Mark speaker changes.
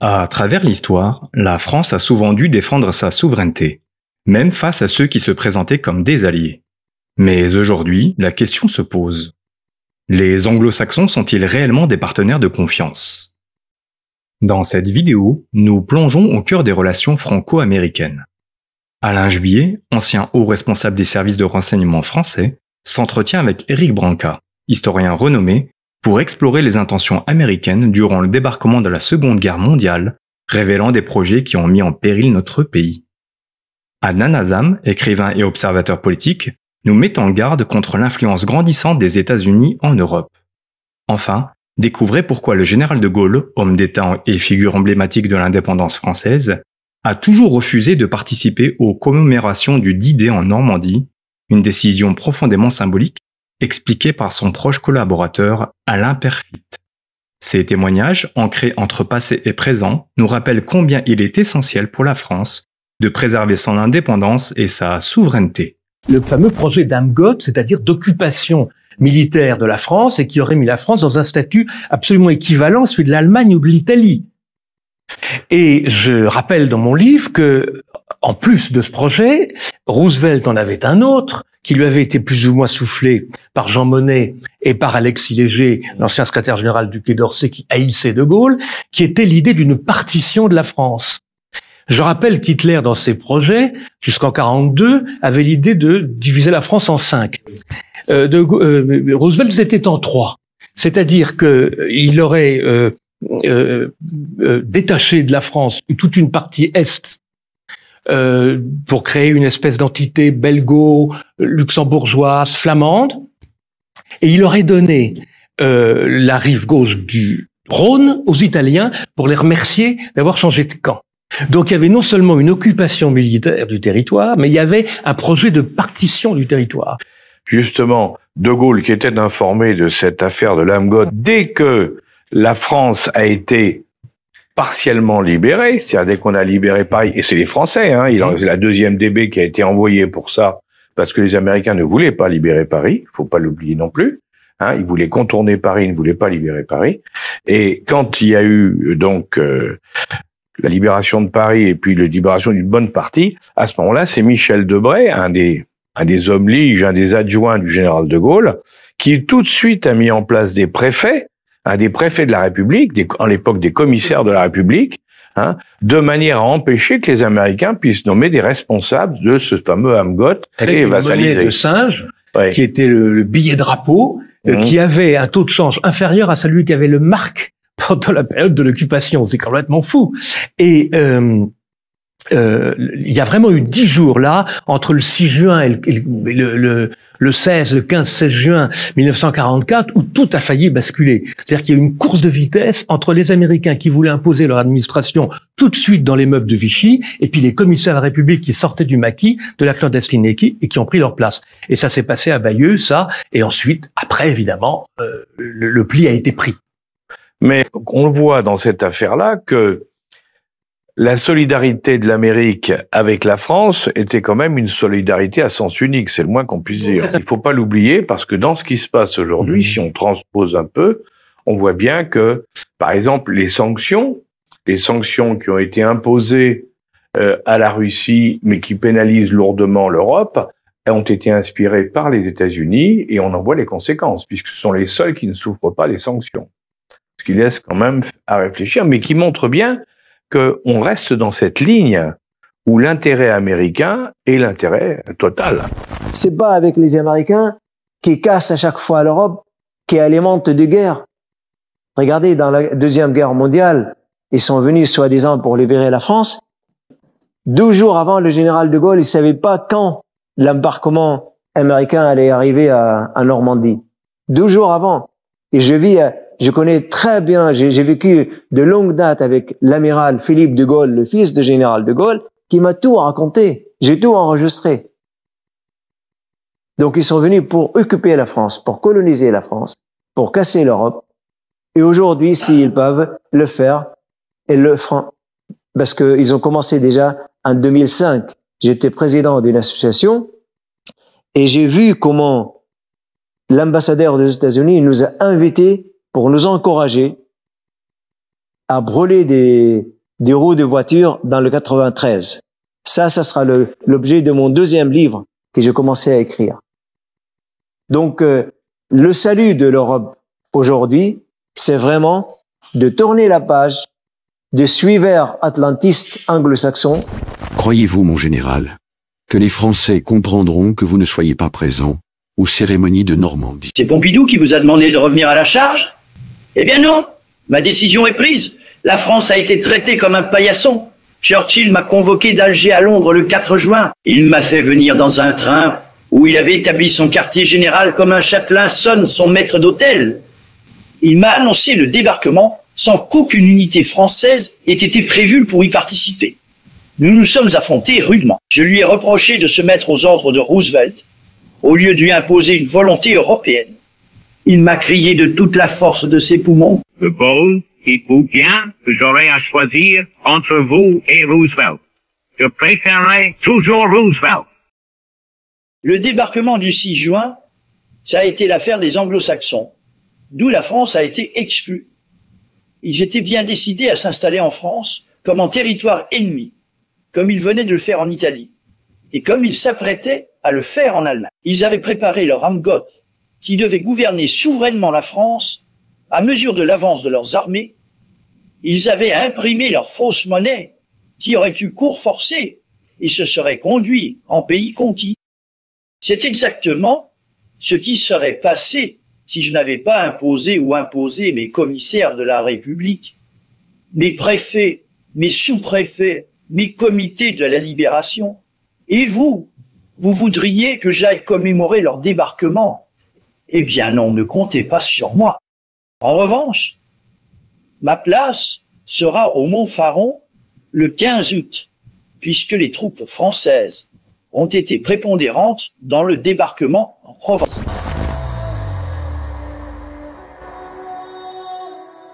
Speaker 1: À travers l'histoire, la France a souvent dû défendre sa souveraineté, même face à ceux qui se présentaient comme des alliés. Mais aujourd'hui, la question se pose. Les anglo-saxons sont-ils réellement des partenaires de confiance? Dans cette vidéo, nous plongeons au cœur des relations franco-américaines. Alain Juillet, ancien haut responsable des services de renseignement français, s'entretient avec Éric Branca, historien renommé, pour explorer les intentions américaines durant le débarquement de la Seconde Guerre mondiale, révélant des projets qui ont mis en péril notre pays. Adnan Azam, écrivain et observateur politique, nous met en garde contre l'influence grandissante des États-Unis en Europe. Enfin, découvrez pourquoi le général de Gaulle, homme d'État et figure emblématique de l'indépendance française, a toujours refusé de participer aux commémorations du D-Day en Normandie, une décision profondément symbolique, expliquée par son proche collaborateur Alain Perfit. Ces témoignages, ancrés entre passé et présent, nous rappellent combien il est essentiel pour la France de préserver son indépendance et sa souveraineté.
Speaker 2: Le fameux projet d'Amgot, c'est-à-dire d'occupation militaire de la France et qui aurait mis la France dans un statut absolument équivalent à celui de l'Allemagne ou de l'Italie. Et je rappelle dans mon livre que, en plus de ce projet, Roosevelt en avait un autre qui lui avait été plus ou moins soufflé par Jean Monnet et par Alexis Léger, l'ancien secrétaire général du Quai d'Orsay qui haïssait de Gaulle, qui était l'idée d'une partition de la France. Je rappelle qu'Hitler, dans ses projets, jusqu'en 1942, avait l'idée de diviser la France en 5. Roosevelt était en 3. C'est-à-dire qu'il aurait détaché de la France toute une partie Est pour créer une espèce d'entité belgo-luxembourgeoise, flamande, et il aurait donné la rive gauche du Rhône aux Italiens pour les remercier d'avoir changé de camp. Donc il y avait non seulement une occupation militaire du territoire, mais il y avait un projet de partition du territoire.
Speaker 3: Justement, De Gaulle, qui était informé de cette affaire de l'Amgot, dès que la France a été partiellement libérée, c'est-à-dire dès qu'on a libéré Paris, et c'est les Français, c'est la deuxième DB qui a été envoyée pour ça, parce que les Américains ne voulaient pas libérer Paris, il faut pas l'oublier non plus, ils voulaient contourner Paris, ils ne voulaient pas libérer Paris, et quand il y a eu donc la libération de Paris et puis la libération d'une bonne partie, à ce moment-là, c'est Michel Debré, un des hommes liges, un des adjoints du général de Gaulle, qui tout de suite a mis en place des préfets, des préfets de la République, en l'époque des commissaires de la République, de manière à empêcher que les Américains puissent nommer des responsables de ce fameux Amgot et vassaliser.
Speaker 2: Avec une monnaie de singe, qui était le billet drapeau, qui avait un taux de change inférieur à celui qu'avait le mark pendant la période de l'occupation. C'est complètement fou. Et il y a vraiment eu 10 jours là, entre le 6 juin et le 15-16 juin 1944, où tout a failli basculer. C'est-à-dire qu'il y a eu une course de vitesse entre les Américains qui voulaient imposer leur administration tout de suite dans les meubles de Vichy, et puis les commissaires de la République qui sortaient du maquis, de la clandestinité, et qui ont pris leur place. Et ça s'est passé à Bayeux, ça, et ensuite, après, évidemment, le pli a été pris.
Speaker 3: Mais on voit dans cette affaire-là que la solidarité de l'Amérique avec la France était quand même une solidarité à sens unique, c'est le moins qu'on puisse dire. Il faut pas l'oublier parce que dans ce qui se passe aujourd'hui, si on transpose un peu, on voit bien que, par exemple, les sanctions qui ont été imposées à la Russie, mais qui pénalisent lourdement l'Europe, ont été inspirées par les États-Unis et on en voit les conséquences, puisque ce sont les seuls qui ne souffrent pas des sanctions. Ce qui laisse quand même à réfléchir, mais qui montre bien qu'on reste dans cette ligne où l'intérêt américain est l'intérêt total.
Speaker 4: C'est pas avec les Américains qui cassent à chaque fois l'Europe, qui alimentent des guerres. Regardez, dans la Deuxième Guerre mondiale, ils sont venus soi-disant pour libérer la France. 12 jours avant, le général de Gaulle, il savait pas quand l'embarquement américain allait arriver à Normandie. 12 jours avant. Et je connais très bien, j'ai vécu de longue date avec l'amiral Philippe de Gaulle, le fils du général de Gaulle, qui m'a tout raconté. J'ai tout enregistré. Donc ils sont venus pour occuper la France, pour coloniser la France, pour casser l'Europe. Et aujourd'hui, s'ils peuvent le faire, ils le feront. Parce qu'ils ont commencé déjà en 2005. J'étais président d'une association et j'ai vu comment l'ambassadeur des États-Unis nous a invités pour nous encourager à brûler des roues de voiture dans le 93. Ça sera l'objet de mon deuxième livre que j'ai commencé à écrire. Donc, le salut de l'Europe aujourd'hui, c'est vraiment de tourner la page, de suivre atlantiste anglo-saxon.
Speaker 5: Croyez-vous, mon général, que les Français comprendront que vous ne soyez pas présent aux cérémonies de Normandie?
Speaker 6: C'est Pompidou qui vous a demandé de revenir à la charge? Eh bien non, ma décision est prise. La France a été traitée comme un paillasson. Churchill m'a convoqué d'Alger à Londres le 4 juin. Il m'a fait venir dans un train où il avait établi son quartier général comme un châtelain sonne son maître d'hôtel. Il m'a annoncé le débarquement sans qu'aucune unité française ait été prévue pour y participer. Nous nous sommes affrontés rudement. Je lui ai reproché de se mettre aux ordres de Roosevelt au lieu de lui imposer une volonté européenne. Il m'a crié de toute la force de ses poumons.
Speaker 7: De Gaulle, dites-vous bien que j'aurai à choisir entre vous et Roosevelt. Je préférerais toujours Roosevelt.
Speaker 6: Le débarquement du 6 juin, ça a été l'affaire des Anglo-Saxons, d'où la France a été exclue. Ils étaient bien décidés à s'installer en France comme en territoire ennemi, comme ils venaient de le faire en Italie, et comme ils s'apprêtaient à le faire en Allemagne. Ils avaient préparé leur Amgott, qui devait gouverner souverainement la France, à mesure de l'avance de leurs armées. Ils avaient imprimé leur fausse monnaie, qui aurait eu cours forcé, et se seraient conduits en pays conquis. C'est exactement ce qui serait passé si je n'avais pas imposé ou imposé mes commissaires de la République, mes préfets, mes sous-préfets, mes comités de la libération. Et vous voudriez que j'aille commémorer leur débarquement? Eh bien non, ne comptez pas sur moi. En revanche, ma place sera au Mont-Faron le 15 août, puisque les troupes françaises ont été prépondérantes dans le débarquement en Provence.